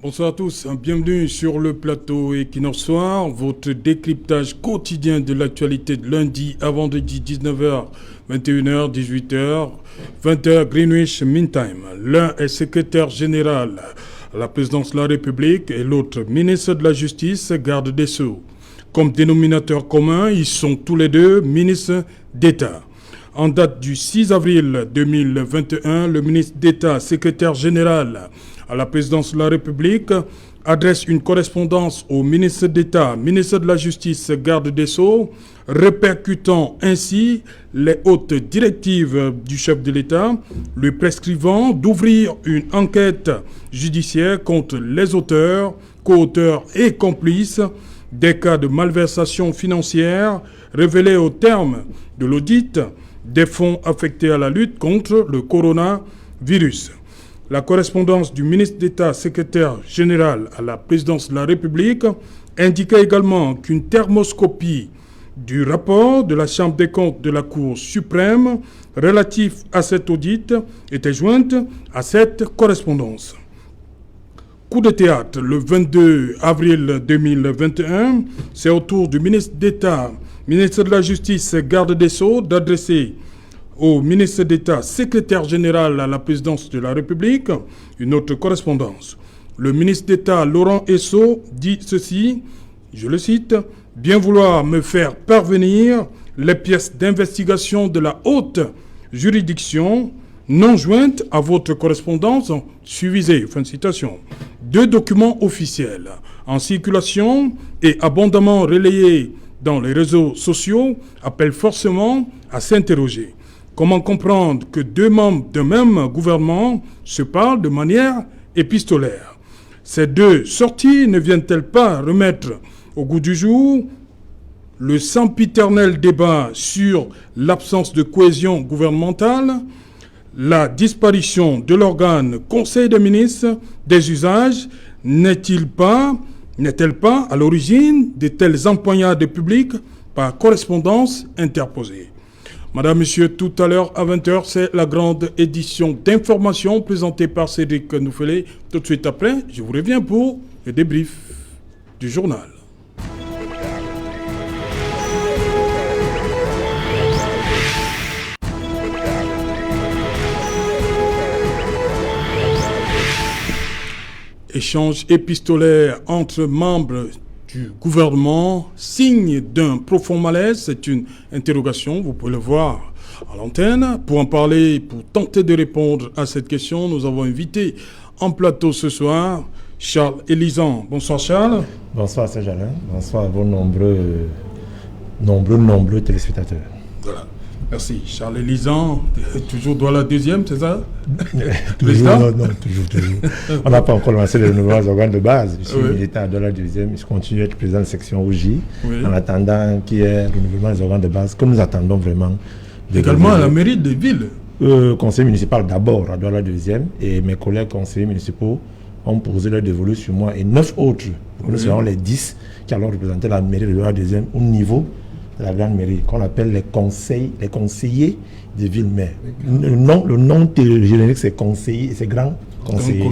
Bonsoir à tous, bienvenue sur le plateau Equinox Soir, votre décryptage quotidien de l'actualité de lundi à vendredi 19h, 21h, 18h, 20h Greenwich Mean Time. L'un est secrétaire général à la présidence de la République et l'autre ministre de la Justice, garde des Sceaux. Comme dénominateur commun, ils sont tous les deux ministres d'État. En date du 6 avril 2021, le ministre d'État, secrétaire général à la présidence de la République, adresse une correspondance au ministre d'État, ministre de la Justice, garde des Sceaux, répercutant ainsi les hautes directives du chef de l'État, lui prescrivant d'ouvrir une enquête judiciaire contre les auteurs, co-auteurs et complices des cas de malversation financière révélés au terme de l'audit des fonds affectés à la lutte contre le coronavirus. La correspondance du ministre d'État, secrétaire général à la présidence de la République, indiquait également qu'une thermoscopie du rapport de la Chambre des comptes de la Cour suprême relatif à cet audit était jointe à cette correspondance. Coup de théâtre, le 22 avril 2021, c'est au tour du ministre d'État, ministre de la Justice, garde des Sceaux, d'adresser au ministre d'État, secrétaire général à la présidence de la République, une autre correspondance. Le ministre d'État, Laurent Esso, dit ceci, je le cite, « Bien vouloir me faire parvenir les pièces d'investigation de la haute juridiction non jointes à votre correspondance, suivisez, fin de citation. Deux documents officiels en circulation et abondamment relayés dans les réseaux sociaux appellent forcément à s'interroger. Comment comprendre que deux membres d'un même gouvernement se parlent de manière épistolaire? Ces deux sorties ne viennent-elles pas remettre au goût du jour le sempiternel débat sur l'absence de cohésion gouvernementale, la disparition de l'organe Conseil des ministres des usages n'est-elle pas à l'origine de telles empoignades publiques par correspondance interposée? Madame, Monsieur, tout à l'heure à 20h, c'est la grande édition d'information présentée par Cédric Noufelé. Tout de suite après, je vous reviens pour le débrief du journal. Échange épistolaire entre membres du gouvernement, signe d'un profond malaise, c'est une interrogation, vous pouvez le voir à l'antenne. Pour en parler, pour tenter de répondre à cette question, nous avons invité en plateau ce soir Charles Elisan. Bonsoir Charles. Bonsoir Serge Alain, bonsoir à vos nombreux téléspectateurs. Voilà. Merci. Charles Elisan, toujours dans la deuxième, c'est ça? Toujours. On n'a pas encore lancé les nouveaux organes de base. Je suis militant dans la deuxième, je continue à être président de section OJ, en attendant qu'il y ait le renouvellement des organes de base, que nous attendons vraiment. Également à la mairie de ville. Conseil municipal d'abord, dans la deuxième, et mes collègues conseillers municipaux ont posé leur dévolu sur moi, et 9 autres. Nous serons les 10 qui allons représenter la mairie de la deuxième au niveau de la grande mairie, qu'on appelle les conseillers de ville maire. Le nom générique, c'est conseiller, c'est grand conseiller.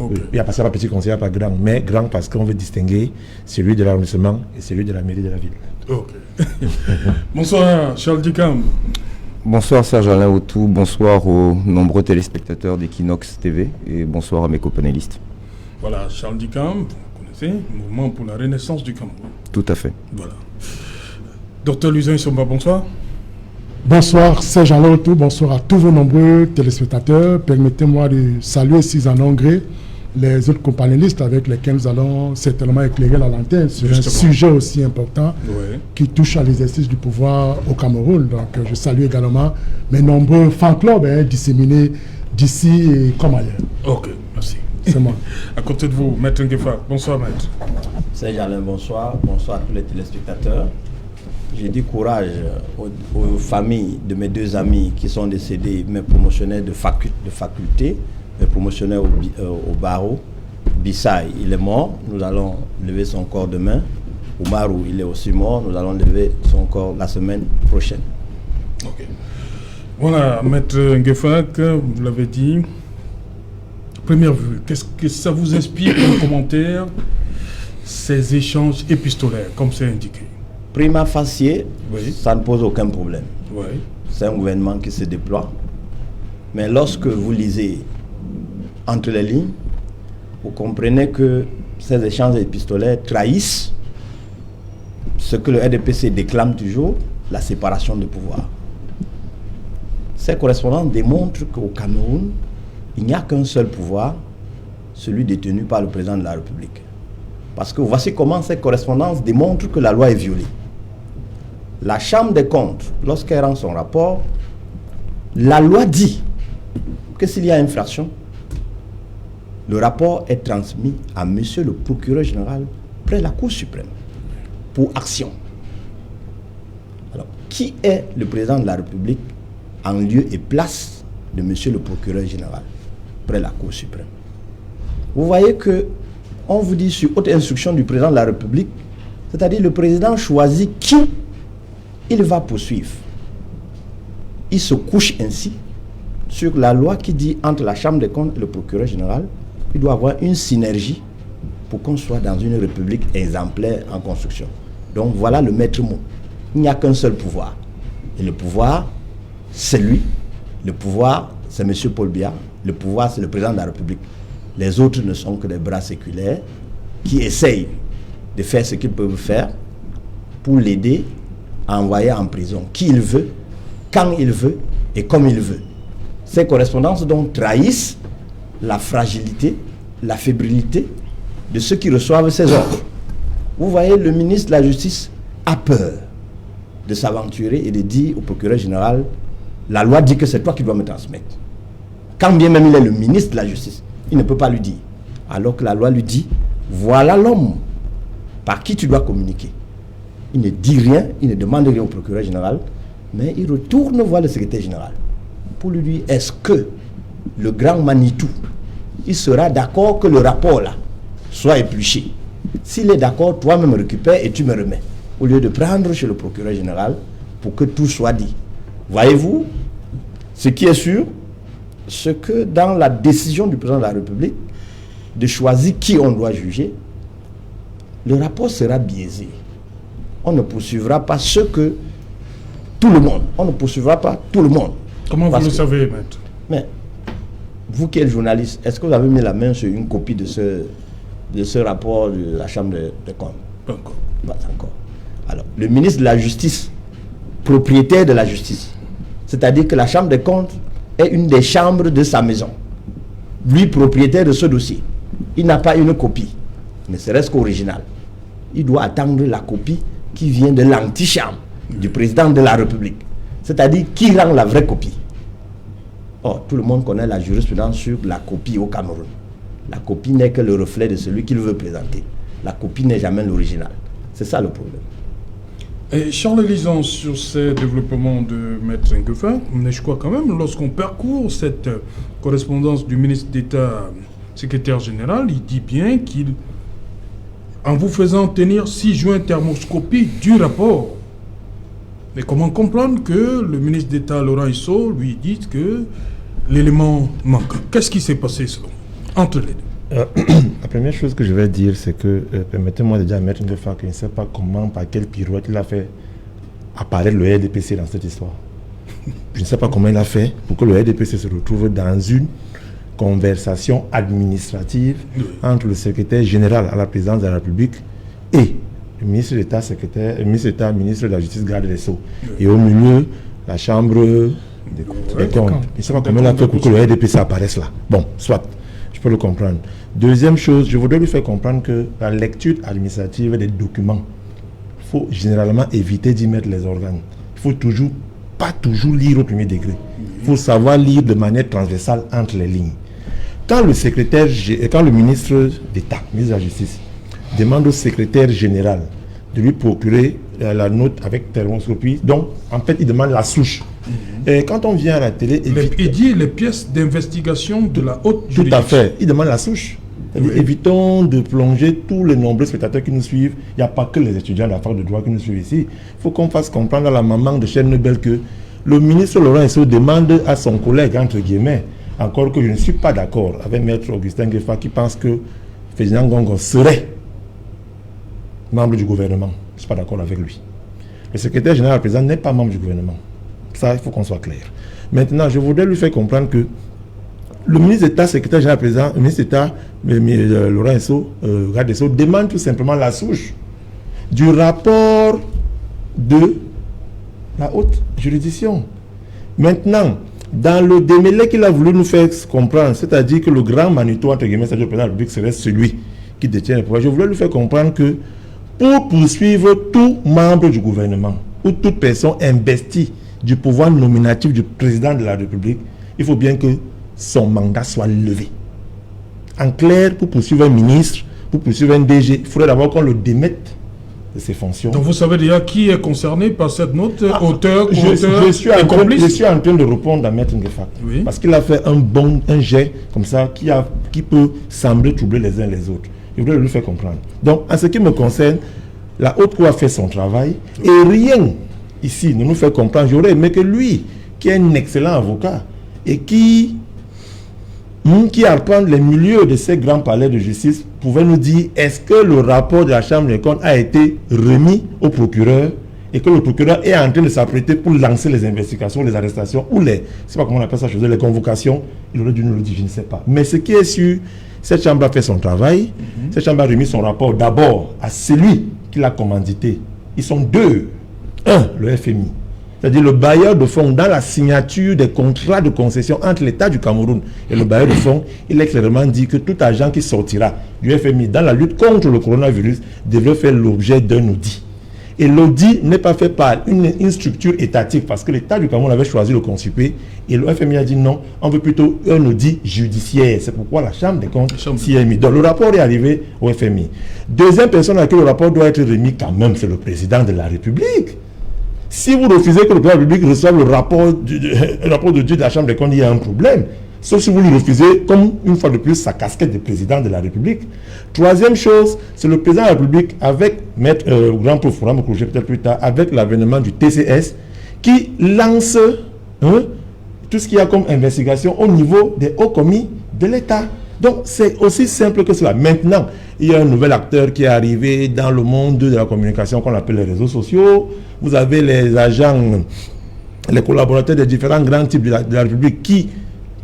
Okay. Il n'y a pas ça, pas petit conseiller, pas grand, mais grand parce qu'on veut distinguer celui de l'arrondissement et celui de la mairie de la ville. Okay. Bonsoir Charles Dicam. Bonsoir Serge Alain Autou, bonsoir aux nombreux téléspectateurs d'Equinox TV et bonsoir à mes copanélistes. Voilà, Charles Dicam, vous connaissez, Mouvement pour la Renaissance du Cameroun. Tout à fait. Voilà. Docteur Luisin Issomba, bonsoir. Bonsoir Serge Alain Autou, bonsoir à tous vos nombreux téléspectateurs. Permettez-moi de saluer si en gré les autres companélistes avec lesquels nous allons certainement éclairer la lanterne sur un sujet aussi important qui touche à l'exercice du pouvoir au Cameroun. Donc je salue également mes nombreux fan clubs disséminés d'ici et comme ailleurs. Ok, merci. C'est moi. À côté de vous, Maître Nguefa. Bonsoir Maître. Serge Alain, bonsoir. Bonsoir à tous les téléspectateurs. J'ai dit courage aux familles de mes deux amis qui sont décédés, mes promotionnaires de faculté, mes promotionnaires au barreau. Bissaï, il est mort, nous allons lever son corps demain. Oumarou, il est aussi mort, nous allons lever son corps la semaine prochaine. Ok. Voilà, Maître Nguefa, vous l'avez dit, première vue, qu'est-ce que ça vous inspire comme commentaire, ces échanges épistolaires, comme c'est indiqué? Prima facie, Oui. ça ne pose aucun problème. Oui. C'est un gouvernement qui se déploie. Mais lorsque vous lisez entre les lignes, vous comprenez que ces échanges épistolaires trahissent ce que le RDPC déclame toujours, la séparation de pouvoir. Ces correspondances démontrent qu'au Cameroun, il n'y a qu'un seul pouvoir, celui détenu par le président de la République. Parce que voici comment ces correspondances démontrent que la loi est violée. La Chambre des comptes, lorsqu'elle rend son rapport, la loi dit que s'il y a infraction, le rapport est transmis à monsieur le procureur général près la Cour suprême pour action. Alors, qui est le président de la République en lieu et place de monsieur le procureur général près la Cour suprême? Vous voyez que on vous dit sur haute instruction du président de la République, c'est-à-dire le président choisit qui il va poursuivre. Il se couche ainsi sur la loi qui dit entre la Chambre des comptes et le procureur général, il doit avoir une synergie pour qu'on soit dans une république exemplaire en construction. Donc voilà le maître mot. Il n'y a qu'un seul pouvoir. Et le pouvoir, c'est lui. Le pouvoir, c'est M. Paul Biya. Le pouvoir, c'est le président de la République. Les autres ne sont que des bras séculaires qui essayent de faire ce qu'ils peuvent faire pour l'aider à envoyer en prison qui il veut, quand il veut et comme il veut. Ces correspondances donc trahissent la fragilité, la fébrilité de ceux qui reçoivent ces ordres. Vous voyez, le ministre de la Justice a peur de s'aventurer et de dire au procureur général, la loi dit que c'est toi qui dois me transmettre. Quand bien même il est le ministre de la Justice, il ne peut pas lui dire. Alors que la loi lui dit, voilà l'homme par qui tu dois communiquer. Il ne dit rien, il ne demande rien au procureur général, mais il retourne voir le secrétaire général pour lui dire, est-ce que le grand Manitou, il sera d'accord que le rapport là soit épluché? S'il est d'accord, toi-même récupère et tu me remets, au lieu de prendre chez le procureur général pour que tout soit dit. Voyez-vous, ce qui est sûr, c'est que dans la décision du président de la République de choisir qui on doit juger, le rapport sera biaisé. On ne poursuivra pas ce que tout le monde. On ne poursuivra pas tout le monde. Comment vous le savez, maître? Mais vous qui êtes journaliste, est-ce que vous avez mis la main sur une copie de ce rapport de la Chambre des comptes? Pas encore. Pas encore. Alors, le ministre de la Justice, propriétaire de la justice, c'est-à-dire que la Chambre des comptes est une des chambres de sa maison. Lui, propriétaire de ce dossier, il n'a pas une copie, ne serait-ce qu'original. Il doit attendre la copie qui vient de l'antichambre du président de la République. C'est-à-dire qui rend la vraie copie. Or, tout le monde connaît la jurisprudence sur la copie au Cameroun. La copie n'est que le reflet de celui qu'il veut présenter. La copie n'est jamais l'original. C'est ça le problème. Et Charles, lisant sur ces développements de Maître Nguefa, mais je crois quand même, lorsqu'on parcourt cette correspondance du ministre d'État, secrétaire général, il dit bien qu'il, en vous faisant tenir 6 juin thermoscopie du rapport. Mais comment comprendre que le ministre d'État Laurent Issou lui dit que l'élément manque? Qu'est-ce qui s'est passé selon entre les deux? La première chose que je vais dire, c'est que, permettez-moi de dire à Maître Nguefa que je ne sais pas comment, par quelle pirouette il a fait apparaître le RDPC dans cette histoire. Je ne sais pas comment il a fait pour que le RDPC se retrouve dans une conversation administrative entre le secrétaire général à la présidence de la République et le ministre d'État, ministre de la Justice, garde des Sceaux. Et au milieu, la Chambre des comptes. Je ne sais pas comment il a fait pour que le RDPC apparaisse là. Bon, soit. Je peux le comprendre. Deuxième chose, je voudrais lui faire comprendre que la lecture administrative des documents, il faut généralement éviter d'y mettre les organes. Il ne faut pas toujours lire au premier degré. Il faut savoir lire de manière transversale entre les lignes. Quand le ministre d'État, ministre de la Justice, demande au secrétaire général de lui procurer la note avec thermoscopie, donc en fait il demande la souche. Et quand on vient à la télé... Il dit les pièces d'investigation de la haute juridiction. Tout à fait. Il demande la souche. Oui. Évitons de plonger tous les nombreux spectateurs qui nous suivent. Il n'y a pas que les étudiants de la fac de droit qui nous suivent ici. Il faut qu'on fasse comprendre à la maman de Chen Nobel que le ministre Laurent Issou demande à son collègue, entre guillemets, Encore que je ne suis pas d'accord avec Maître Augustin Gueffa qui pense que Ferdinand Ngongo serait membre du gouvernement. Je ne suis pas d'accord avec lui. Le secrétaire général président n'est pas membre du gouvernement. Ça, il faut qu'on soit clair. Maintenant, je voudrais lui faire comprendre que le ministre d'État, secrétaire général président, le ministre d'État, Laurent Esso, garde des Sceaux, demande tout simplement la souche du rapport de la haute juridiction. Maintenant, dans le démêlé qu'il a voulu nous faire comprendre, c'est-à-dire que le grand Manitou, entre guillemets, c'est-à-dire le président de la République, serait celui qui détient le pouvoir, je voulais lui faire comprendre que pour poursuivre tout membre du gouvernement ou toute personne investie du pouvoir nominatif du président de la République, il faut bien que son mandat soit levé. En clair, pour poursuivre un ministre, pour poursuivre un DG, il faudrait d'abord qu'on le démette de ses fonctions. Donc vous savez déjà qui est concerné par cette note, auteur, je suis en train de répondre à Maître Ngueffa. Oui. Parce qu'il a fait un jet comme ça qui peut sembler troubler les uns les autres. Je voudrais lui faire comprendre. Donc, en ce qui me concerne, la haute cour a fait son travail et rien ici ne nous fait comprendre. J'aurais aimé que lui, qui est un excellent avocat et qui arpente les milieux de ces grands palais de justice, pouvait nous dire est-ce que le rapport de la Chambre des comptes a été remis au procureur et que le procureur est en train de s'apprêter pour lancer les investigations, les arrestations ou les, je ne sais pas comment on appelle ça, les convocations. Il aurait dû nous le dire, je ne sais pas. Mais ce qui est sûr, cette Chambre a fait son travail. Cette Chambre a remis son rapport d'abord à celui qui l'a commandité. Ils sont deux. Un, le FMI. C'est-à-dire le bailleur de fonds, dans la signature des contrats de concession entre l'État du Cameroun et le bailleur de fonds, il est clairement dit que tout agent qui sortira du FMI dans la lutte contre le coronavirus devrait faire l'objet d'un audit. Et l'audit n'est pas fait par une structure étatique parce que l'État du Cameroun avait choisi le CONSUPE et le FMI a dit non, on veut plutôt un audit judiciaire. C'est pourquoi la Chambre des comptes s'y est mise. Donc le rapport est arrivé au FMI. Deuxième personne à laquelle le rapport doit être remis quand même, c'est le président de la République. Si vous refusez que le président de la République reçoive le rapport de la Chambre des comptes, il y a un problème. Sauf si vous lui refusez, comme une fois de plus, sa casquette de président de la République. Troisième chose, c'est le président de la République, avec grand prof, peut-être plus tard, avec l'avènement du TCS, qui lance tout ce qu'il y a comme investigation au niveau des hauts commis de l'État. Donc, c'est aussi simple que cela. Maintenant, il y a un nouvel acteur qui est arrivé dans le monde de la communication qu'on appelle les réseaux sociaux. Vous avez les agents, les collaborateurs des différents grands types de la République qui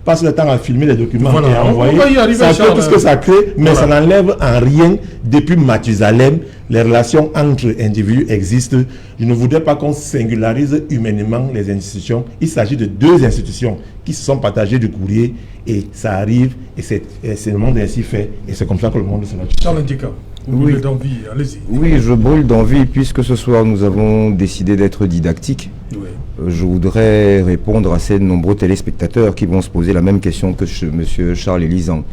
passe le temps à filmer les documents et à envoyer. Ça fait tout ce que ça crée, mais ça n'enlève en rien, depuis Mathusalem, les relations entre individus existent. Je ne voudrais pas qu'on singularise humainement les institutions. Il s'agit de deux institutions qui se sont partagées du courrier et ça arrive et c'est le monde ainsi fait et c'est comme ça que le monde se l'a. Charles Ndika, vous brûlez d'envie, allez-y. Oui, je brûle d'envie puisque ce soir nous avons décidé d'être didactiques. Oui. Je voudrais répondre à ces nombreux téléspectateurs qui vont se poser la même question que M. Charles Élisang.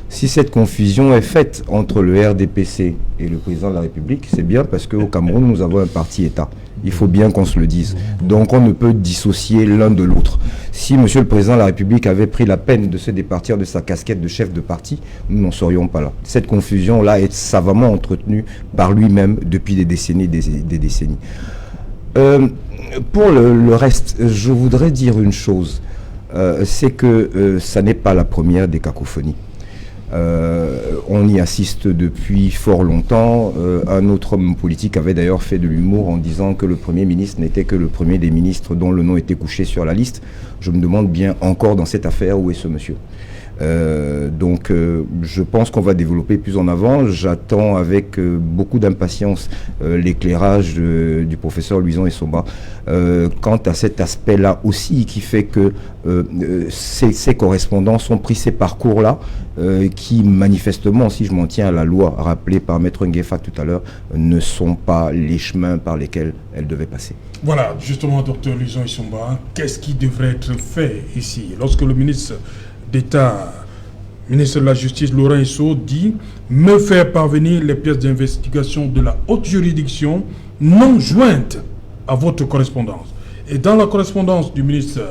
Si cette confusion est faite entre le RDPC et le président de la République, c'est bien parce qu'au Cameroun, nous avons un parti-État. Il faut bien qu'on se le dise. Donc on ne peut dissocier l'un de l'autre. Si M. le président de la République avait pris la peine de se départir de sa casquette de chef de parti, nous n'en serions pas là. Cette confusion-là est savamment entretenue par lui-même depuis des décennies. Pour le reste, je voudrais dire une chose. C'est que ça n'est pas la première des cacophonies. On y assiste depuis fort longtemps. Un autre homme politique avait d'ailleurs fait de l'humour en disant que le Premier ministre n'était que le premier des ministres dont le nom était couché sur la liste. Je me demande bien encore dans cette affaire où est ce monsieur. Donc je pense qu'on va développer plus en avant. J'attends avec beaucoup d'impatience l'éclairage du professeur Louison Essomba quant à cet aspect-là aussi qui fait que ces correspondants ont pris ces parcours-là qui manifestement, si je m'en tiens à la loi rappelée par Maître Ngueffa tout à l'heure, ne sont pas les chemins par lesquels elles devaient passer. Voilà, justement, docteur Louison Essomba, qu'est-ce qui devrait être fait ici lorsque le ministre d'État, ministre de la Justice, Laurent Esso, dit « me faire parvenir les pièces d'investigation de la haute juridiction non jointes à votre correspondance ». Et dans la correspondance du ministre,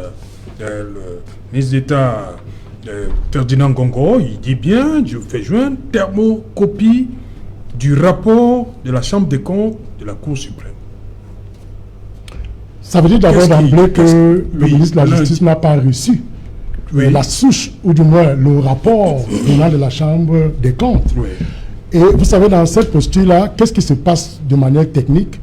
le ministre d'État Ferdinand Ngongo, il dit bien « je fais joindre thermocopie du rapport de la Chambre des comptes de la Cour suprême ». Ça veut dire d'abord d'emblée que le ministre de la Justice n'a pas reçu la souche, ou du moins le rapport venant de la Chambre des comptes. Oui. Et vous savez, dans cette posture-là, qu'est-ce qui se passe de manière technique?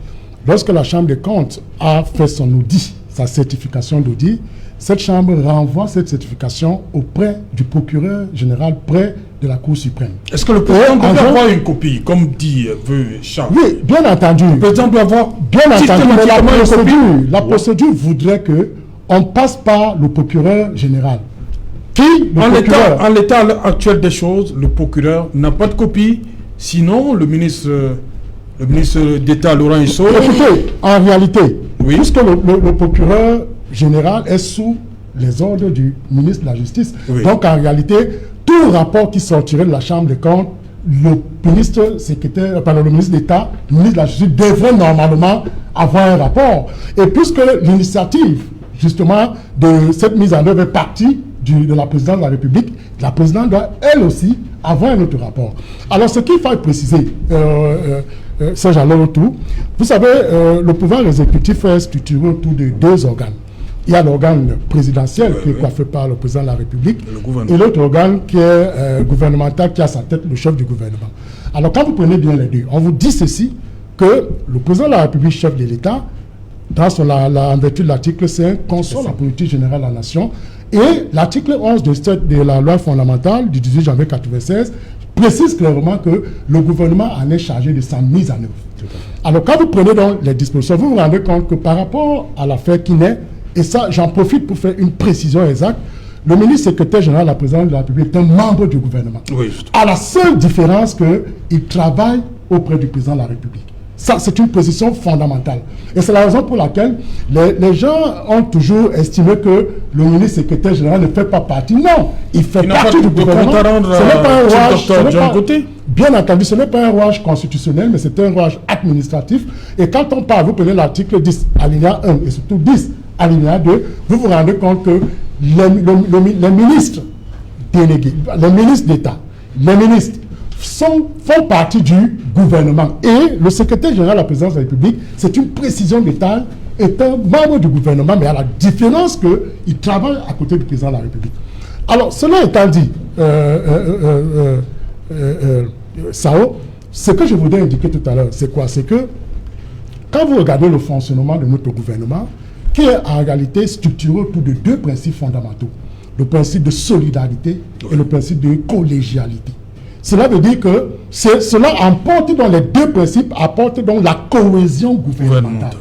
Lorsque la Chambre des comptes a fait son audit, sa certification d'audit, cette Chambre renvoie cette certification auprès du procureur général près de la Cour suprême. Est-ce que le président doit avoir une copie, comme dit Charles? Oui, bien entendu. Le président doit avoir bien entendu, mais la copie. procédure voudrait que on passe par le procureur général. En l'état actuel des choses, le procureur n'a pas de copie, sinon le ministre d'État Laurent Hisso... Écoutez, en réalité, oui, puisque le procureur général est sous les ordres du ministre de la Justice, oui, donc en réalité, tout rapport qui sortirait de la Chambre des comptes, le ministre d'État, le ministre de la Justice devrait normalement avoir un rapport. Et puisque l'initiative, justement, de cette mise en œuvre est partie de la présidence de la République, la présidente doit, elle aussi, avoir un autre rapport. Alors, ce qu'il faut préciser, Serge Alorotou, vous savez, le pouvoir exécutif est structuré autour de deux organes. Il y a l'organe présidentiel qui est coiffé par le président de la République et l'autre organe qui est gouvernemental, qui a à sa tête le chef du gouvernement. Alors, quand vous prenez bien les deux, on vous dit ceci, que le président de la République, chef de l'État, en vertu de l'article 5, conçoit la politique générale de la nation. Et l'article 11 de la loi fondamentale du 18 janvier 1996 précise clairement que le gouvernement en est chargé de sa mise en œuvre. Alors, quand vous prenez donc les dispositions, vous vous rendez compte que par rapport à l'affaire qui naît, et ça, j'en profite pour faire une précision exacte, le ministre secrétaire général de la présidence de la République est un membre du gouvernement. Oui. À la seule différence qu'il travaille auprès du président de la République. Ça, c'est une position fondamentale. Et c'est la raison pour laquelle les gens ont toujours estimé que le ministre secrétaire général ne fait pas partie. Non, il fait partie du gouvernement. Ce n'est pas un rouage. Bien entendu, ce n'est pas un rouage constitutionnel, mais c'est un rouage administratif. Et quand on parle, vous prenez l'article 10, alinéa 1, et surtout 10, alinéa 2, vous vous rendez compte que les ministres délégués, les ministres d'État, les ministres font partie du gouvernement. Et le secrétaire général de la présidence de la République, c'est une précision d'État, est un membre du gouvernement, mais à la différence qu'il travaille à côté du président de la République. Alors, cela étant dit, Sao, ce que je voudrais indiquer tout à l'heure, c'est quoi? C'est que quand vous regardez le fonctionnement de notre gouvernement, qui est en réalité structuré autour de deux principes fondamentaux, le principe de solidarité et le principe de collégialité. Cela veut dire que cela emporte dans les deux principes, apporte donc la cohésion gouvernementale.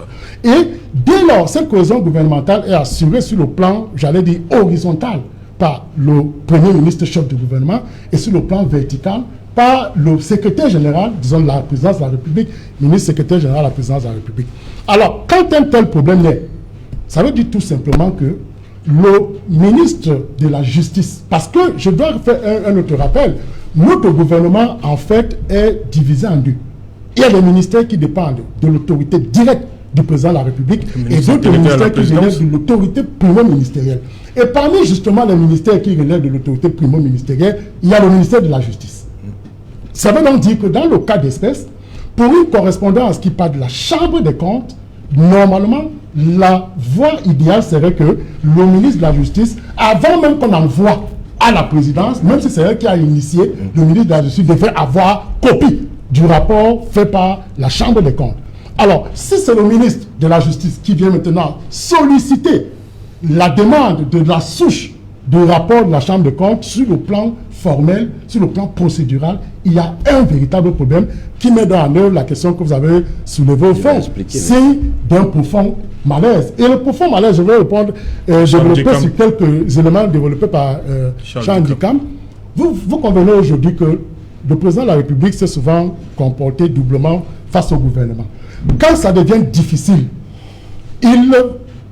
Et dès lors, cette cohésion gouvernementale est assurée sur le plan, j'allais dire, horizontal, par le Premier ministre chef du gouvernement, et sur le plan vertical, par le secrétaire général, disons, de la présidence de la République, ministre secrétaire général de la présidence de la République. Alors, quand un tel problème naît, ça veut dire tout simplement que le ministre de la Justice, parce que je dois faire un autre rappel, notre gouvernement, en fait, est divisé en deux. Il y a les ministères qui dépendent de l'autorité directe du président de la République et d'autres ministères qui relèvent de l'autorité primo-ministérielle. Et parmi, justement, les ministères qui relèvent de l'autorité primo-ministérielle, il y a le ministère de la Justice. Ça veut donc dire que dans le cas d'espèce, pour une correspondance qui parle de la Chambre des comptes, normalement, la voie idéale serait que le ministre de la Justice, avant même qu'on envoie à la présidence, même si c'est elle qui a initié, le ministre de la Justice devrait avoir copie du rapport fait par la Chambre des comptes. Alors, si c'est le ministre de la Justice qui vient maintenant solliciter la demande de la souche du rapport de la Chambre des comptes sur le plan formel, sur le plan procédural, il y a un véritable problème qui met en œuvre la question que vous avez soulevée au fond. C'est d'un profond malaise. Et le profond malaise, je vais répondre, développer sur quelques éléments développés par Charles Dicam. Vous convenez aujourd'hui que le président de la République s'est souvent comporté doublement face au gouvernement. Quand ça devient difficile, il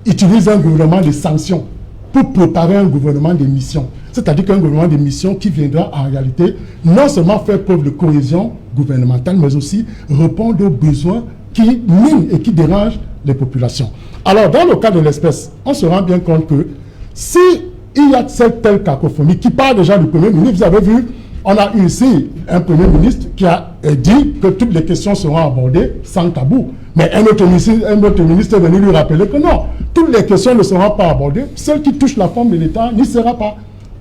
utilise un gouvernement de sanctions pour préparer un gouvernement de mission. C'est-à-dire qu'un gouvernement de mission qui viendra en réalité non seulement faire preuve de cohésion gouvernementale, mais aussi répondre aux besoins qui minent et qui dérangent les populations. Alors, dans le cas de l'espèce, on se rend bien compte que si il y a cette telle cacophonie qui part déjà du Premier ministre, vous avez vu, On a eu ici un Premier ministre qui a dit que toutes les questions seront abordées sans tabou. Mais un autre ministre est venu lui rappeler que non, toutes les questions ne seront pas abordées. Celle qui touche la forme de l'État n'y sera pas.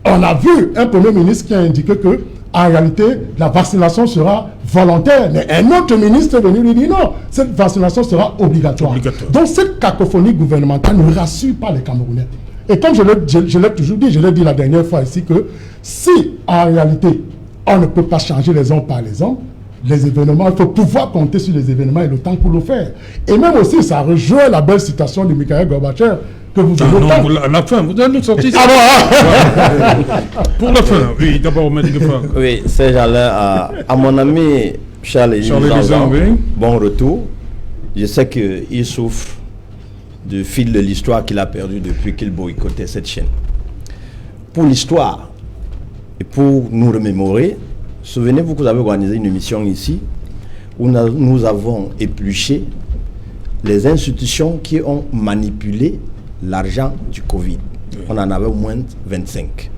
On a vu un Premier ministre qui a indiqué que, en réalité, la vaccination sera volontaire. Mais un autre ministre est venu lui dire non, cette vaccination sera obligatoire. Donc cette cacophonie gouvernementale ne rassure pas les Camerounais. Et comme je l'ai toujours dit, je l'ai dit la dernière fois ici, que si en réalité on ne peut pas changer les hommes par les hommes, les événements, il faut pouvoir compter sur les événements et le temps pour le faire. Et même aussi, ça rejoint la belle citation de Mikhail Gorbatchev que vous avez non, à la fin, vous allez nous sortir ça. Pour la fin, oui, d'abord, Maître Gueffard. Oui, Serge Alain, à mon ami Charles Elizan, oui. Bon retour. Je sais qu'il souffre du fil de l'histoire qu'il a perdu depuis qu'il boycottait cette chaîne. Pour l'histoire et pour nous remémorer, souvenez-vous que vous avez organisé une émission ici où nous avons épluché les institutions qui ont manipulé l'argent du Covid. On en avait au moins 25.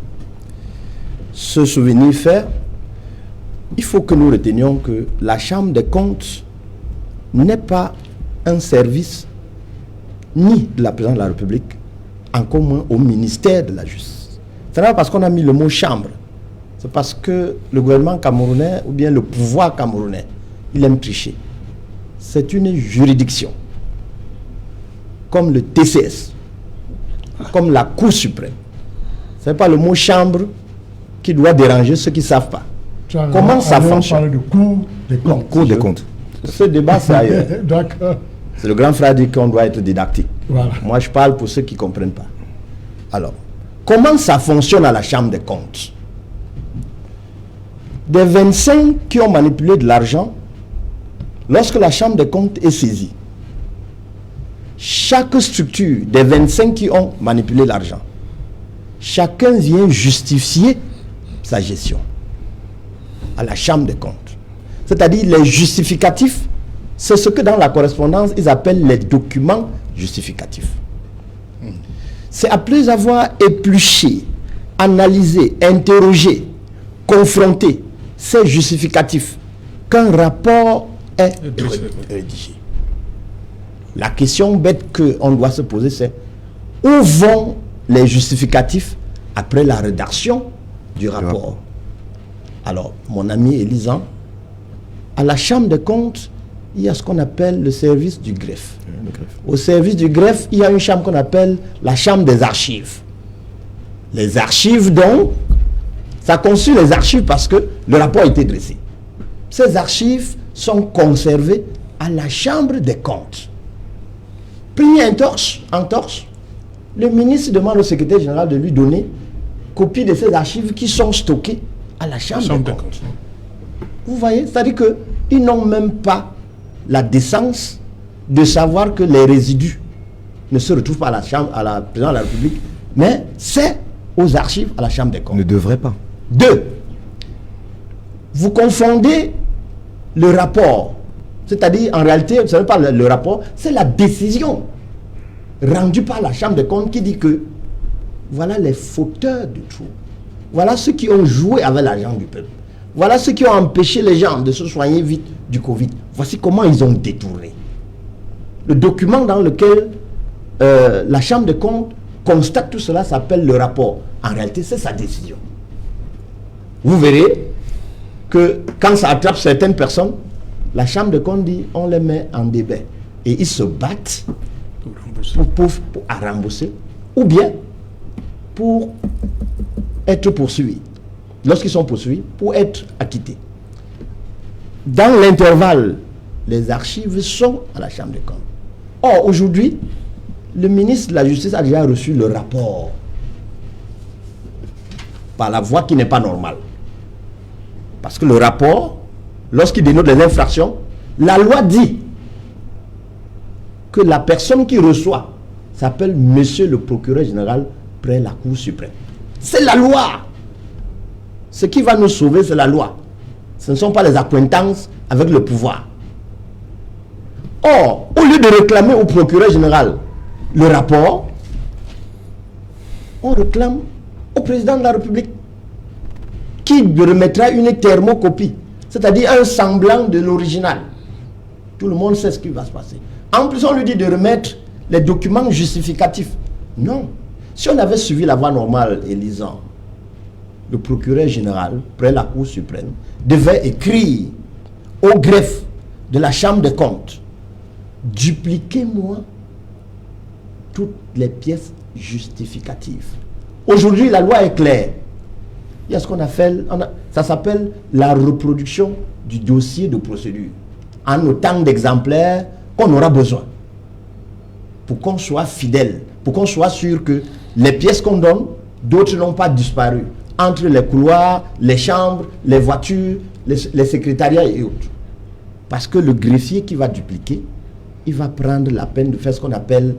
Ce souvenir fait, il faut que nous retenions que la Chambre des comptes n'est pas un service ni de la présidence de la République, encore moins au ministère de la Justice. Ce n'est pas parce qu'on a mis le mot chambre, c'est parce que le gouvernement camerounais ou bien le pouvoir camerounais, il aime tricher. C'est une juridiction, comme le TCS, comme la Cour suprême. Ce n'est pas le mot chambre qui doit déranger ceux qui ne savent pas. Comment ça fonctionne? On parle de Cour des comptes. Cour des comptes. Ce débat, c'est ailleurs. D'accord. C'est le grand frère dit qu'on doit être didactique. Voilà. Moi, je parle pour ceux qui ne comprennent pas. Alors, comment ça fonctionne à la Chambre des comptes? Des 25 qui ont manipulé de l'argent, lorsque la Chambre des comptes est saisie, chaque structure des 25 qui ont manipulé l'argent, chacun vient justifier sa gestion à la Chambre des comptes. C'est-à-dire les justificatifs, c'est ce que dans la correspondance, ils appellent les documents justificatifs. C'est après avoir épluché, analysé, interrogé, confronté ces justificatifs qu'un rapport est rédigé. La question bête qu'on doit se poser, c'est où vont les justificatifs après la rédaction du rapport? Alors, mon ami Elisan, à la Chambre des comptes, il y a ce qu'on appelle le service du greffe. Au service du greffe, il y a une chambre qu'on appelle la chambre des archives. Les archives, donc, ça conçut les archives parce que le rapport a été dressé. Ces archives sont conservées à la Chambre des comptes. Pris en torche, le ministre demande au secrétaire général de lui donner copie de ces archives qui sont stockées à la Chambre des comptes. Vous voyez, c'est-à-dire qu'ils n'ont même pas la décence de savoir que les résidus ne se retrouvent pas à la Chambre, à la présidence de la République, mais c'est aux archives à la Chambre des comptes. Ne devrait pas. 2. Vous confondez le rapport, c'est-à-dire en réalité, ce n'est pas le rapport, c'est la décision rendue par la Chambre des comptes qui dit que voilà les fauteurs du trouble, voilà ceux qui ont joué avec l'argent du peuple, voilà ceux qui ont empêché les gens de se soigner vite du Covid. Voici comment ils ont détourné. Le document dans lequel la Chambre des comptes constate tout cela s'appelle le rapport. En réalité, c'est sa décision. Vous verrez que quand ça attrape certaines personnes, la Chambre des comptes dit on les met en débat. Et ils se battent pour rembourser ou bien pour être poursuivis. Lorsqu'ils sont poursuivis, pour être acquittés. Dans l'intervalle, les archives sont à la Chambre des comptes. Or, aujourd'hui, le ministre de la Justice a déjà reçu le rapport par la voie qui n'est pas normale. Parce que le rapport, lorsqu'il dénote les infractions, la loi dit que la personne qui reçoit s'appelle Monsieur le procureur général près la Cour suprême. C'est la loi. Ce qui va nous sauver, c'est la loi. Ce ne sont pas les accointances avec le pouvoir. Or, au lieu de réclamer au procureur général le rapport, on réclame au président de la République qui remettra une thermocopie, c'est-à-dire un semblant de l'original. Tout le monde sait ce qui va se passer. En plus, on lui dit de remettre les documents justificatifs. Non. Si on avait suivi la voie normale et lisant, le procureur général, près la Cour suprême, devait écrire au greffe de la Chambre des comptes, dupliquez-moi toutes les pièces justificatives. Aujourd'hui, la loi est claire. Il y a ce qu'on appelle, ça s'appelle la reproduction du dossier de procédure, en autant d'exemplaires qu'on aura besoin, pour qu'on soit fidèle, pour qu'on soit sûr que les pièces qu'on donne, d'autres n'ont pas disparu, entre les couloirs, les chambres, les voitures, les secrétariats et autres. Parce que le greffier qui va dupliquer, il va prendre la peine de faire ce qu'on appelle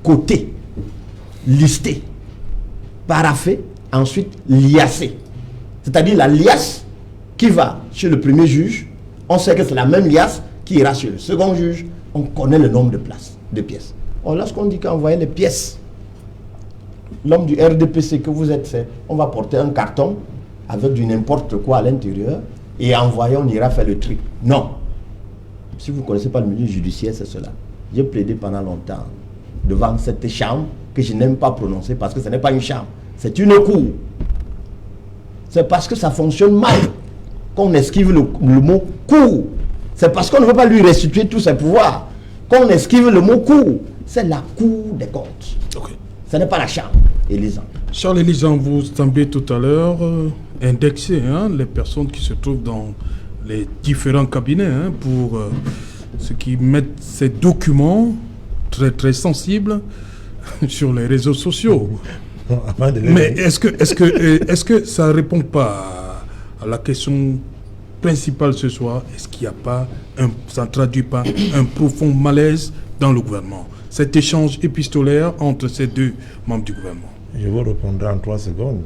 coter, lister, paraffer, ensuite liasser. C'est-à-dire la liasse qui va chez le premier juge, on sait que c'est la même liasse qui ira chez le second juge, on connaît le nombre de places, de pièces. Or, lorsqu'on dit qu'envoyer les pièces, l'homme du RDPC que vous êtes, c'est on va porter un carton avec du n'importe quoi à l'intérieur et envoyer, on ira faire le tri. Non. Si vous ne connaissez pas le milieu judiciaire, c'est cela. J'ai plaidé pendant longtemps devant cette chambre que je n'aime pas prononcer parce que ce n'est pas une chambre, c'est une cour. C'est parce que ça fonctionne mal qu'on esquive le mot cour. C'est parce qu'on ne veut pas lui restituer tous ses pouvoirs qu'on esquive le mot cour. C'est la Cour des comptes. Okay. Ce n'est pas la Chambre. Élisant. Charles Élisant, vous semblez tout à l'heure indexer les personnes qui se trouvent dans les différents cabinets pour ceux qui mettent ces documents très très sensibles sur les réseaux sociaux. Mais est-ce que ça ne répond pas à la question principale ce soir? Est-ce qu'il n'y a pas, ça ne traduit pas un profond malaise dans le gouvernement? Cet échange épistolaire entre ces deux membres du gouvernement. Je vous répondrai en 3 secondes.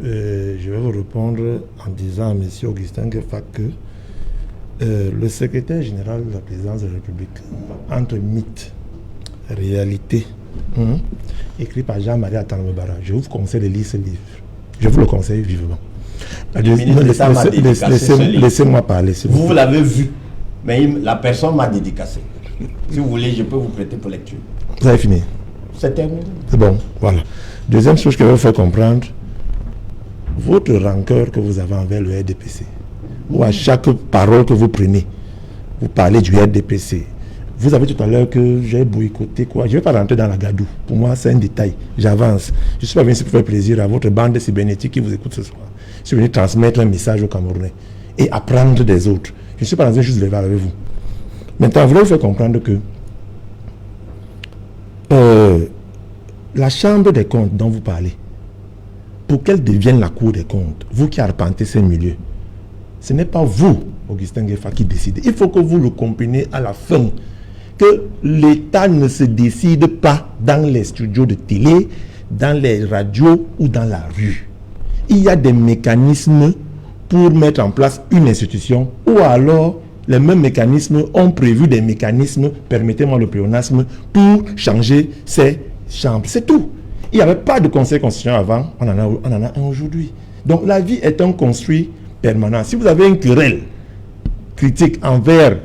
Je vais vous répondre en disant à M. Augustin Gueffa que le secrétaire général de la présidence de la République, entre mythe, réalité, écrit par Jean-Marie Atanmebara, je vous conseille de lire ce livre. Je vous le conseille vivement. Laissez-moi parler. Vous l'avez vu, mais la personne m'a dédicacé. Si vous voulez, je peux vous prêter pour lecture. Vous avez fini? C'est terminé. C'est bon, voilà. Deuxième chose que je vais vous faire comprendre, votre rancœur que vous avez envers le RDPC, ou à chaque parole que vous prenez, vous parlez du RDPC. Vous avez tout à l'heure que j'ai boycotté quoi. Je ne vais pas rentrer dans la gadoue. Pour moi, c'est un détail. J'avance. Je ne suis pas venu ici pour faire plaisir à votre bande cybernétique qui vous écoute ce soir. Je suis venu transmettre un message aux Camerounais et apprendre des autres. Je ne suis pas dans un juste level avec vous. Maintenant, je voulais vous faire comprendre que la Chambre des comptes dont vous parlez, pour qu'elle devienne la Cour des comptes, vous qui arpentez ces milieux, ce n'est pas vous, Augustin Gueffa, qui décidez. Il faut que vous le compreniez à la fin, que l'État ne se décide pas dans les studios de télé, dans les radios ou dans la rue. Il y a des mécanismes pour mettre en place une institution, ou alors les mêmes mécanismes ont prévu des mécanismes, permettez-moi le pléonasme, pour changer ces chambres. C'est tout. Il n'y avait pas de conseil constitutionnel avant, on en a un aujourd'hui. Donc la vie est un construit permanent. Si vous avez une querelle critique envers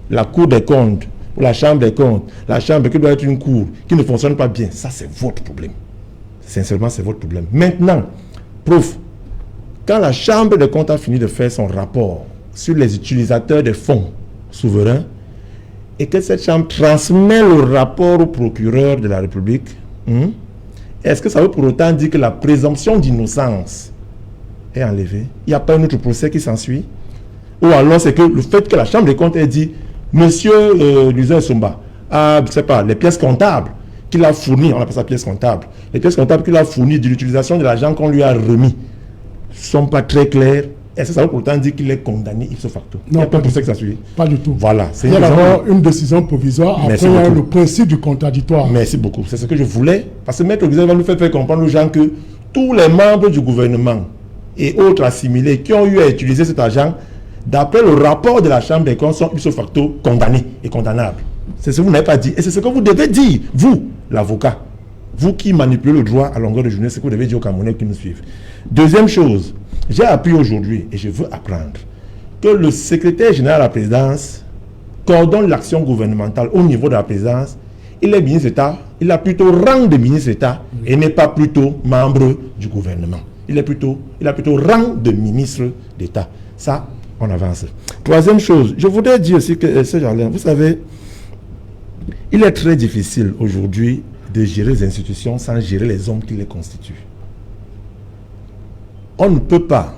la Cour des comptes, ou la Chambre des comptes, la Chambre qui doit être une cour qui ne fonctionne pas bien, ça c'est votre problème. Sincèrement, c'est votre problème. Maintenant, prof, quand la Chambre des comptes a fini de faire son rapport sur les utilisateurs des fonds souverains et que cette Chambre transmet le rapport au procureur de la République, est-ce que ça veut pour autant dire que la présomption d'innocence est enlevée? Il n'y a pas un autre procès qui s'ensuit? Ou alors c'est que le fait que la Chambre des comptes ait dit Monsieur Luzer Somba, je sais pas, les pièces comptables qu'il a fournies, on appelle ça pièces comptables, les pièces comptables qu'il a fournies de l'utilisation de l'argent qu'on lui a remis ne sont pas très claires. Est-ce que ça veut pourtant dire qu'il est condamné ipso facto? Non, il n'y a pas pour ça que ça suit. Pas du tout. Voilà. Il y a d'abord une décision provisoire, après il y a le principe du contradictoire. Merci beaucoup. C'est ce que je voulais. Parce que Maître Guizet va nous faire comprendre aux gens que tous les membres du gouvernement et autres assimilés qui ont eu à utiliser cet argent, d'après le rapport de la Chambre des comptes, sont ipso facto condamnés et condamnables. C'est ce que vous n'avez pas dit. Et c'est ce que vous devez dire, vous, l'avocat. Vous qui manipulez le droit à longueur de journée, c'est ce que vous devez dire aux Camerounais qui nous suivent. Deuxième chose, J'ai appris aujourd'hui, et je veux apprendre, que le secrétaire général de la présidence coordonne l'action gouvernementale au niveau de la présidence. Il est ministre d'État, il a plutôt rang de ministre d'État et n'est pas plutôt membre du gouvernement. Il a plutôt rang de ministre d'État. Ça, on avance. Troisième chose, je voudrais dire aussi que, Serge Alain, vous savez, il est très difficile aujourd'hui de gérer les institutions sans gérer les hommes qui les constituent. On ne peut pas.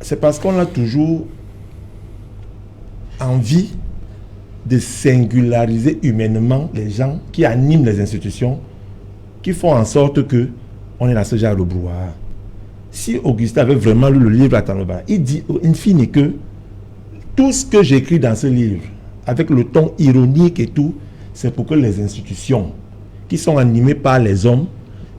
C'est parce qu'on a toujours envie de singulariser humainement les gens qui animent les institutions, qui font en sorte que on est dans ce genre de brouhaha. Si Augustin avait vraiment lu le livre à Tanoba, il dit in fine que tout ce que j'écris dans ce livre, avec le ton ironique et tout, c'est pour que les institutions qui sont animées par les hommes,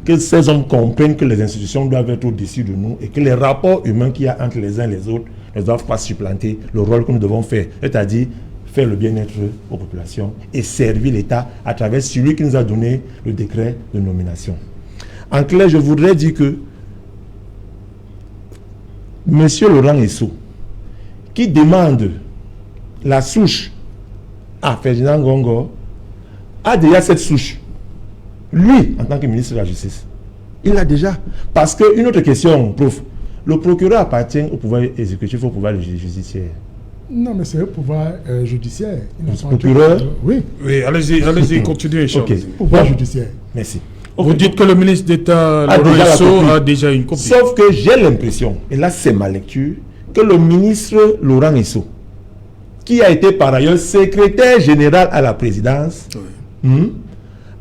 que ces hommes comprennent que les institutions doivent être au-dessus de nous et que les rapports humains qu'il y a entre les uns et les autres ne doivent pas supplanter le rôle que nous devons faire, c'est-à-dire faire le bien-être aux populations et servir l'État à travers celui qui nous a donné le décret de nomination. En clair, je voudrais dire que M. Laurent Esso, qui demande la souche à Ferdinand Ngongo, a déjà cette souche. Lui, en tant que ministre de la Justice, il l'a déjà. Parce qu'une autre question, prof, le procureur appartient au pouvoir exécutif, au pouvoir judiciaire. Non, mais c'est le pouvoir judiciaire. Le procureur. Oui. Oui, allez-y, continuez, Charles. Ok. Pouvoir judiciaire. Merci. Vous dites que le ministre d'État a déjà une copie. Sauf que j'ai l'impression, et là c'est ma lecture, que le ministre Laurent Esso, qui a été par ailleurs secrétaire général à la présidence,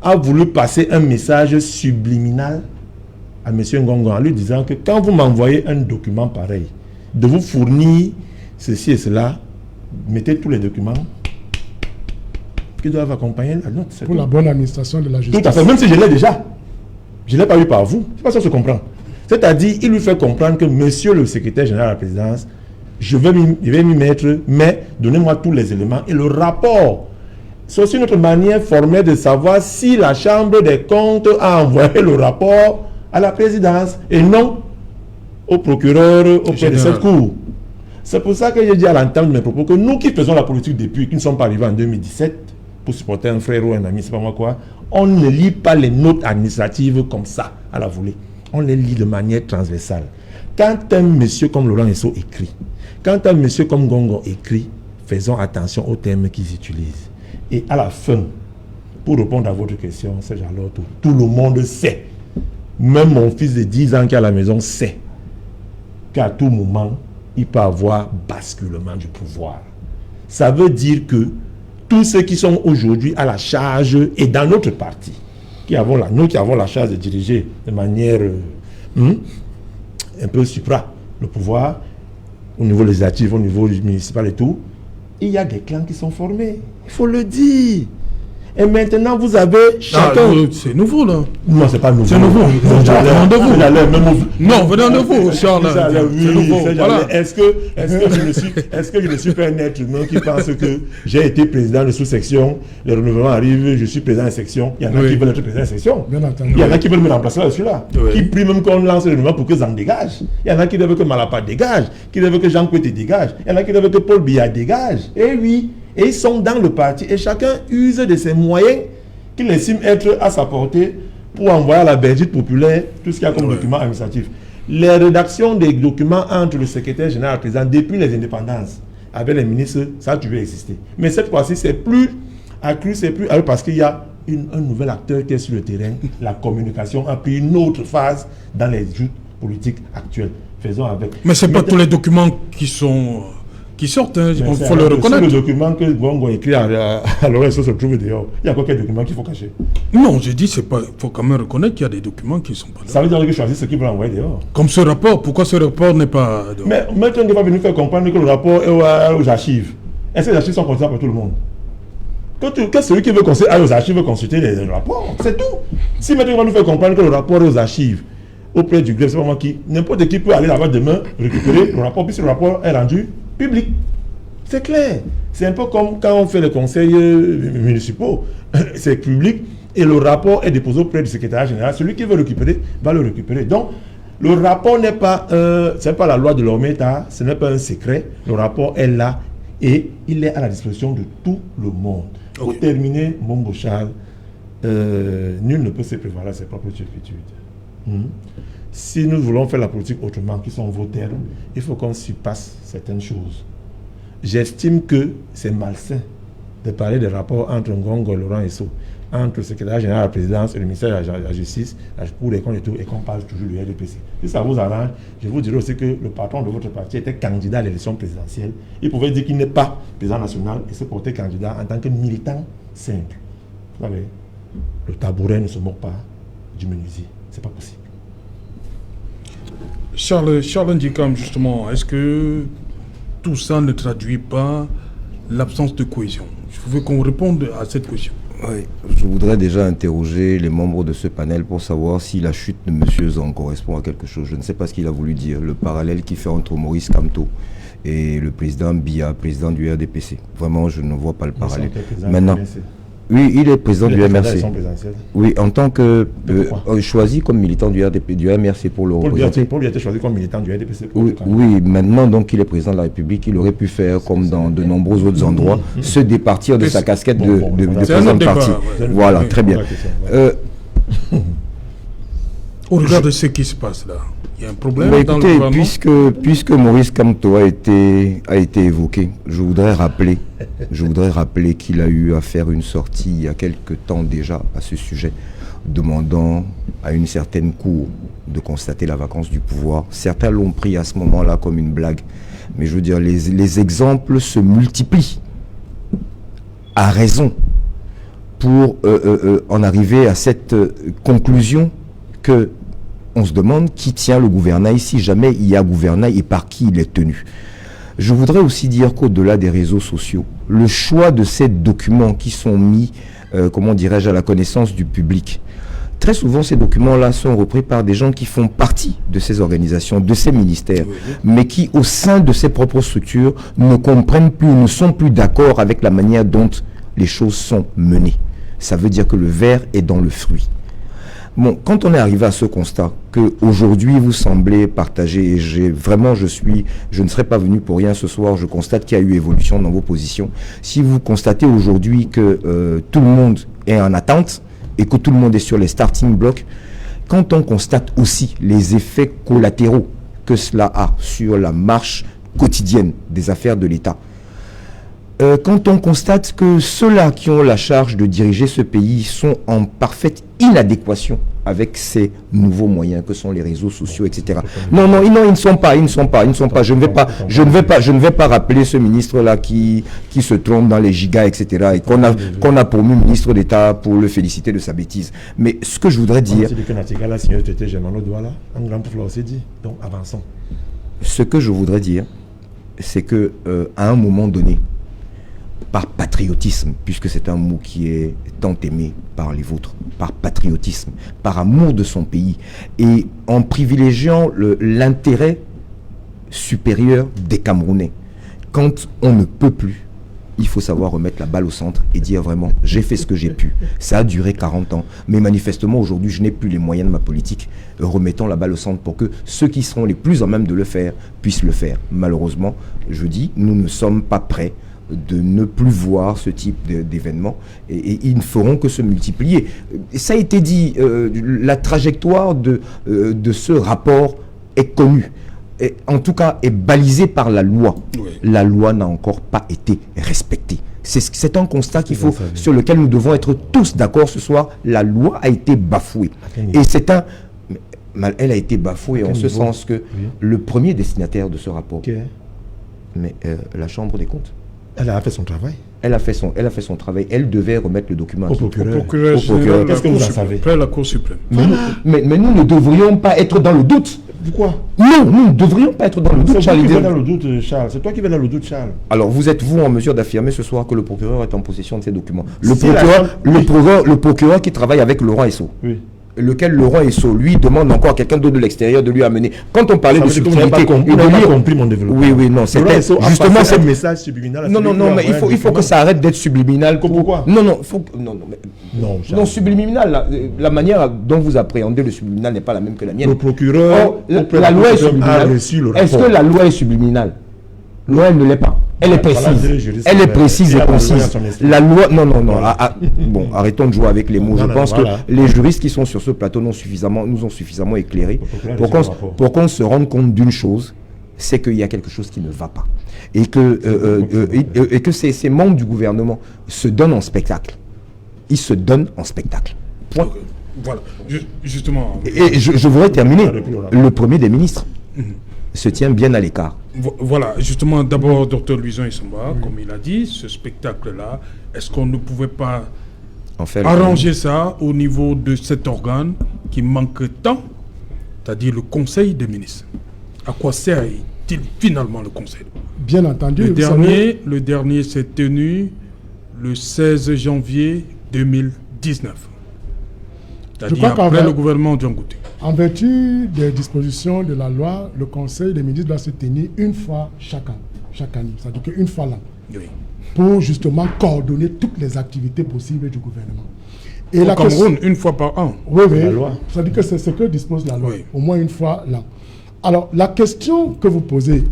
a voulu passer un message subliminal à M. Ngongo en lui disant que quand vous m'envoyez un document pareil, de vous fournir ceci et cela, mettez tous les documents qui doivent accompagner la note. Pour la bonne administration de la justice. Tout à fait, même si je l'ai déjà. Je ne l'ai pas eu par vous. C'est pas ça que se comprend. C'est-à-dire, il lui fait comprendre que monsieur le secrétaire général de la présidence, je vais m'y mettre, mais donnez-moi tous les éléments et le rapport. C'est aussi notre manière formelle de savoir si la Chambre des comptes a envoyé le rapport à la présidence et non au procureur auprès de cette cour. C'est pour ça que j'ai dit à l'entame de mes propos que nous qui faisons la politique depuis, qui ne sommes pas arrivés en 2017, pour supporter un frère ou un ami, c'est pas moi quoi, on ne lit pas les notes administratives comme ça, à la volée. On les lit de manière transversale. Quand un monsieur comme Laurent Esso écrit, quand un monsieur comme Ngongo écrit, faisons attention aux termes qu'ils utilisent. Et à la fin, pour répondre à votre question, Serge Alorto, tout le monde sait, même mon fils de 10 ans qui est à la maison sait, qu'à tout moment, il peut avoir basculement du pouvoir. Ça veut dire que tous ceux qui sont aujourd'hui à la charge et dans notre parti, nous qui avons la charge de diriger de manière un peu supra le pouvoir, au niveau législatif, au niveau municipal et tout, il y a des clans qui sont formés. Il faut le dire. Et maintenant, vous avez chacun... c'est nouveau, là. Non, c'est pas nouveau. C'est nouveau. Venant de vous. Non, venant de vous, Charles. C'est nouveau. Voilà. Est-ce que je ne suis pas un être humain qui pense que j'ai été président de sous-section, le renouvellement arrive, je suis président de section. Il y en a qui veulent être président de section. Il y en a qui veulent me remplacer là-dessus-là. Qui prient même qu'on lance le renouvellement pour que Zang dégage. Il y en a qui veulent que Malapa dégage, qui veulent que Jean Couette dégage. Il y en a qui veulent que Paul Biya dégage. Et oui. Et ils sont dans le parti et chacun use de ses moyens qu'il estime être à sa portée pour envoyer à la Belgique populaire tout ce qu'il y a comme document administratif. Les rédactions des documents entre le secrétaire général et le président depuis les indépendances avec les ministres, ça a toujours existé. Mais cette fois-ci, c'est plus accru, c'est plus accru parce qu'il y a un nouvel acteur qui est sur le terrain. La communication a pris une autre phase dans les joutes politiques actuelles. Faisons avec. Mais ce n'est pas tous les documents qui sortent, hein. Il faut le reconnaître. Le document que Ngongo écrit à Laurent Esso se trouve dehors. Il y a quelques documents qu'il faut cacher. Non, j'ai dit, il faut quand même reconnaître qu'il y a des documents qui ne sont pas là. Ça veut dire que choisir ce qu'il veut envoyer dehors. Comme ce rapport, pourquoi ce rapport n'est pas dehors? Mais maintenant, il va venir faire comprendre que le rapport est aux archives. Est-ce que les archives sont consultables pour tout le monde? Que celui qui veut aller aux archives veut consulter les rapports, c'est tout. Si maintenant il va nous faire comprendre que le rapport est aux archives, auprès du greffe, c'est pas moi qui. N'importe qui peut aller là-bas demain récupérer le rapport, puisque le rapport est rendu public. C'est clair. C'est un peu comme quand on fait les conseils municipaux. C'est public et le rapport est déposé auprès du secrétaire général. Celui qui veut le récupérer va le récupérer. Donc, Le rapport n'est pas, c'est pas la loi de l'Ormeta, ce n'est pas un secret. Le rapport est là et il est à la disposition de tout le monde. Pour terminer, Mbongo Charles, nul ne peut se prévaloir à ses propres turpitudes. Si nous voulons faire la politique autrement, qui sont vos termes, il faut qu'on surpasse certaines choses. J'estime que c'est malsain de parler des rapports entre Ngongo, Laurent Esso, entre le secrétaire général de la présidence et le ministère de la justice, la Cour des comptes et tout, et qu'on parle toujours du RDPC. Si ça vous arrange, je vous dirai aussi que le patron de votre parti était candidat à l'élection présidentielle. Il pouvait dire qu'il n'est pas président national et se porter candidat en tant que militant simple. Vous savez, le tabouret ne se moque pas du menuisier. C'est pas possible. Charles Ndikam, justement, est-ce que tout ça ne traduit pas l'absence de cohésion? Je veux qu'on réponde à cette question. Oui, je voudrais déjà interroger les membres de ce panel pour savoir si la chute de M. Zong correspond à quelque chose. Je ne sais pas ce qu'il a voulu dire. Le parallèle qu'il fait entre Maurice Kamto et le président Biya, président du RDPC. Vraiment, je ne vois pas le parallèle. Maintenant, oui, il est président du MRC. Oui, en tant que choisi comme militant du MRC pour le représenter. Paul Biya a été choisi comme militant du RDPC. Oui, maintenant donc il est président de la République, il aurait pu faire comme dans de nombreux autres endroits, se départir de sa casquette de président de parti. Voilà, très bien. Au regard de ce qui se passe là, il y a un problème dans le écoutez, gouvernement. puisque Maurice Kamto a été évoqué, je voudrais rappeler qu'il a eu à faire une sortie il y a quelque temps déjà à ce sujet, demandant à une certaine cour de constater la vacance du pouvoir. Certains l'ont pris à ce moment-là comme une blague, mais je veux dire, les exemples se multiplient à raison pour en arriver à cette conclusion que on se demande qui tient le gouvernail, si jamais il y a gouvernail et par qui il est tenu. Je voudrais aussi dire qu'au-delà des réseaux sociaux, le choix de ces documents qui sont mis, comment dirais-je, à la connaissance du public, très souvent ces documents-là sont repris par des gens qui font partie de ces organisations, de ces ministères, mais qui au sein de ces propres structures ne comprennent plus, ne sont plus d'accord avec la manière dont les choses sont menées. Ça veut dire que le ver est dans le fruit. Bon, quand on est arrivé à ce constat qu'aujourd'hui vous semblez partager, et je ne serais pas venu pour rien ce soir, je constate qu'il y a eu évolution dans vos positions. Si vous constatez aujourd'hui que tout le monde est en attente et que tout le monde est sur les starting blocks, quand on constate aussi les effets collatéraux que cela a sur la marche quotidienne des affaires de l'État, quand on constate que ceux-là qui ont la charge de diriger ce pays sont en parfaite inadéquation avec ces nouveaux moyens que sont les réseaux sociaux, etc. Non, ils ne sont pas. Je ne vais pas rappeler ce ministre-là qui se trompe dans les gigas, etc. et qu'on a promu ministre d'État pour le féliciter de sa bêtise. Mais ce que je voudrais dire... Donc, avançons. Ce que je voudrais dire, c'est que à un moment donné, par patriotisme, puisque c'est un mot qui est tant aimé par les vôtres, par patriotisme, par amour de son pays, et en privilégiant l'intérêt supérieur des Camerounais. Quand on ne peut plus, il faut savoir remettre la balle au centre et dire vraiment, j'ai fait ce que j'ai pu. Ça a duré 40 ans, mais manifestement aujourd'hui, je n'ai plus les moyens de ma politique. Remettons la balle au centre pour que ceux qui seront les plus en même de le faire puissent le faire. Malheureusement, je dis, nous ne sommes pas prêts de ne plus voir ce type d'événements et ils ne feront que se multiplier. Ça a été dit, la trajectoire de ce rapport est connue, et en tout cas est balisée par la loi. Oui. La loi n'a encore pas été respectée. C'est un constat sur lequel nous devons être tous d'accord ce soir. La loi a été bafouée. Et elle a été bafouée en ce sens que le premier destinataire de ce rapport, mais la Chambre des comptes, elle a fait son travail. Elle a fait son travail. Elle devait remettre le document au procureur. Qu'est-ce que vous en savez? Après la Cour suprême. Mais nous ne devrions pas être dans le doute. Pourquoi? Non, nous ne devrions pas être dans le doute, Charles. C'est toi qui vas dans le doute, Charles. C'est toi qui vas dans le doute, Charles. Alors, vous êtes-vous en mesure d'affirmer ce soir que le procureur est en possession de ces documents? Le procureur qui travaille avec Laurent Esso. Oui. lequel Laurent Esso, lui, demande encore à quelqu'un d'autre de l'extérieur de lui amener. Quand on parlait de subtilité... Vous n'avez pas compris mon développement. Oui, non, c'était justement... C'est un message subliminal. Non, mais il faut que ça arrête d'être subliminal. Pourquoi? Non, subliminal, la manière dont vous appréhendez le subliminal n'est pas la même que la mienne. Le procureur la loi est subliminale. Est-ce que la loi est subliminale? Non, elle ne l'est pas. Elle est précise. Elle est précise et concise. La loi... Non. Bon, arrêtons de jouer avec les mots. Je pense que les juristes qui sont sur ce plateau nous ont suffisamment éclairés pour qu'on se rende compte d'une chose, c'est qu'il y a quelque chose qui ne va pas. Et que ces membres du gouvernement se donnent en spectacle. Ils se donnent en spectacle. Point. Voilà, justement. Et je voudrais terminer. Le premier des ministres se tient bien à l'écart. Voilà, justement, d'abord, Dr Louison Essamba, comme il a dit, ce spectacle-là, est-ce qu'on ne pouvait pas arranger ça au niveau de cet organe qui manque tant, c'est-à-dire le Conseil des ministres? À quoi sert-il finalement le Conseil? Bien entendu. Le dernier s'est tenu le 16 janvier 2019. C'est-à-dire après le gouvernement Diangouté. En vertu des dispositions de la loi, le Conseil des ministres doit se tenir une fois chaque année. C'est-à-dire qu'une fois l'an. Oui. Pour justement coordonner toutes les activités possibles du gouvernement. Et au Cameroun, une fois par an. Oui. La loi. C'est-à-dire que c'est ce que dispose la loi. Oui. Au moins une fois l'an. Alors, la question que vous posez,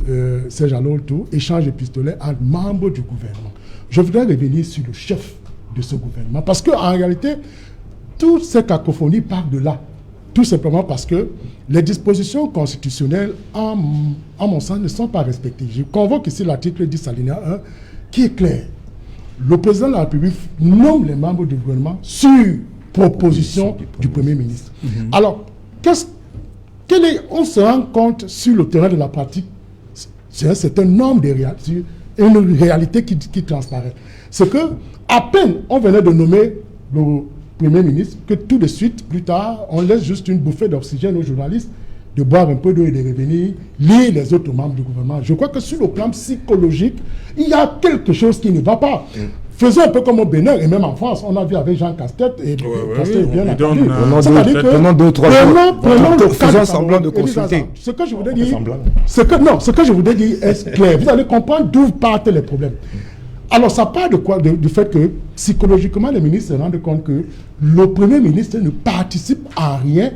Serge Alolto, échange épistolaire entre membres du gouvernement. Je voudrais revenir sur le chef de ce gouvernement. Parce qu'en réalité, toutes ces cacophonies partent de là. Tout simplement parce que les dispositions constitutionnelles, à mon sens, ne sont pas respectées. Je convoque ici l'article 10 alinéa 1 qui est clair. Le président de la République nomme les membres du gouvernement sur proposition du Premier ministre. Alors, on se rend compte sur le terrain de la pratique, c'est un nombre de réalités, une réalité qui transparaît. C'est que, à peine on venait de nommer le Premier ministre, que tout de suite, plus tard, on laisse juste une bouffée d'oxygène aux journalistes de boire un peu d'eau et de revenir lire les autres membres du gouvernement. Je crois que sur le plan psychologique, il y a quelque chose qui ne va pas. Faisons un peu comme au Bénin et même en France, on a vu avec Jean Castex et Castex bien entendu. Prenons 2 ou 3 jours. Faisons semblant de consulter. Ce que je voudrais dire, ce que je voudrais dire est clair. Vous allez comprendre d'où partent les problèmes. Alors, ça part de quoi? Du fait que, psychologiquement, les ministres se rendent compte que le Premier ministre ne participe à rien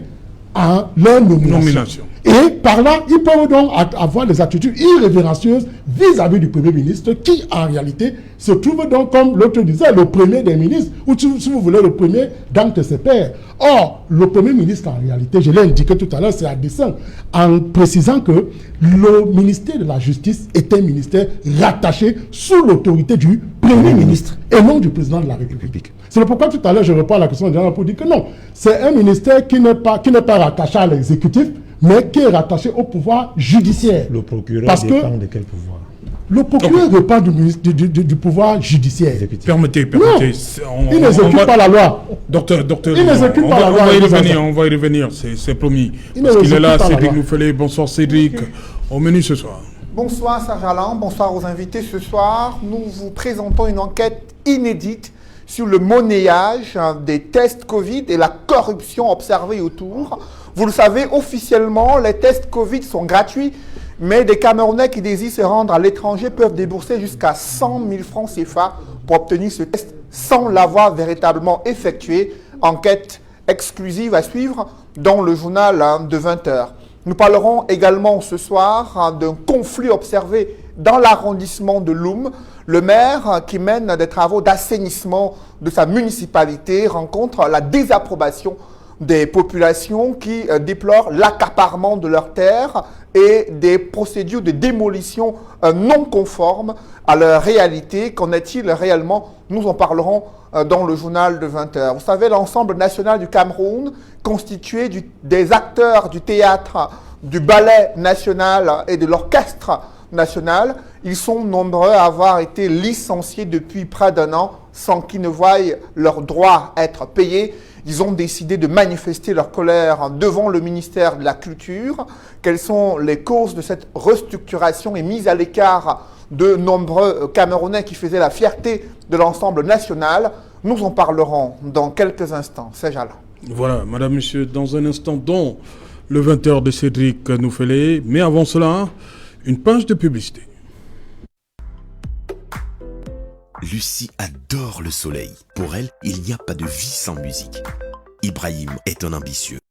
à leur nomination. Et par là, ils peuvent donc avoir des attitudes irrévérencieuses vis-à-vis du Premier ministre qui, en réalité, se trouve donc, comme l'autre disait, le premier des ministres, ou si vous voulez, le premier d'entre ses pairs. Or, le Premier ministre, en réalité, je l'ai indiqué tout à l'heure, c'est à dessein, en précisant que le ministère de la Justice est un ministère rattaché sous l'autorité du Premier ministre et non du président de la République. C'est pourquoi tout à l'heure, je réponds à la question de Diana pour dire que non, c'est un ministère qui n'est pas rattaché à l'exécutif, mais qui est rattaché au pouvoir judiciaire. Le procureur dépend de quel pouvoir? Le procureur dépend du pouvoir judiciaire. Permettez. Il n'exécute pas la loi. Docteur, il n'exécute pas la loi. On va y revenir, c'est promis. Parce qu'il est là, Cédric Nouffelé. Bonsoir Cédric. Au menu ce soir. Bonsoir Serge Alain, bonsoir aux invités. Ce soir, nous vous présentons une enquête inédite sur le monnayage des tests Covid et la corruption observée autour. Vous le savez, officiellement, les tests Covid sont gratuits, mais des Camerounais qui désirent se rendre à l'étranger peuvent débourser jusqu'à 100 000 francs CFA pour obtenir ce test sans l'avoir véritablement effectué. Enquête exclusive à suivre dans le journal de 20h. Nous parlerons également ce soir d'un conflit observé dans l'arrondissement de Loum. Le maire qui mène des travaux d'assainissement de sa municipalité rencontre la désapprobation des populations qui déplorent l'accaparement de leurs terres et des procédures de démolition non conformes à leur réalité. Qu'en est-il réellement? Nous en parlerons dans le journal de 20h. Vous savez, l'ensemble national du Cameroun, constitué des acteurs du théâtre, du ballet national et de l'orchestre national, ils sont nombreux à avoir été licenciés depuis près d'1 an sans qu'ils ne voient leurs droits être payés. Ils ont décidé de manifester leur colère devant le ministère de la Culture. Quelles sont les causes de cette restructuration et mise à l'écart de nombreux Camerounais qui faisaient la fierté de l'ensemble national? Nous en parlerons dans quelques instants. C'est Jala. Voilà, madame, monsieur, dans un instant, dont le 20h de Cédric Noufélé. Mais avant cela, une page de publicité. Lucie adore le soleil. Pour elle, il n'y a pas de vie sans musique. Ibrahim est un ambitieux.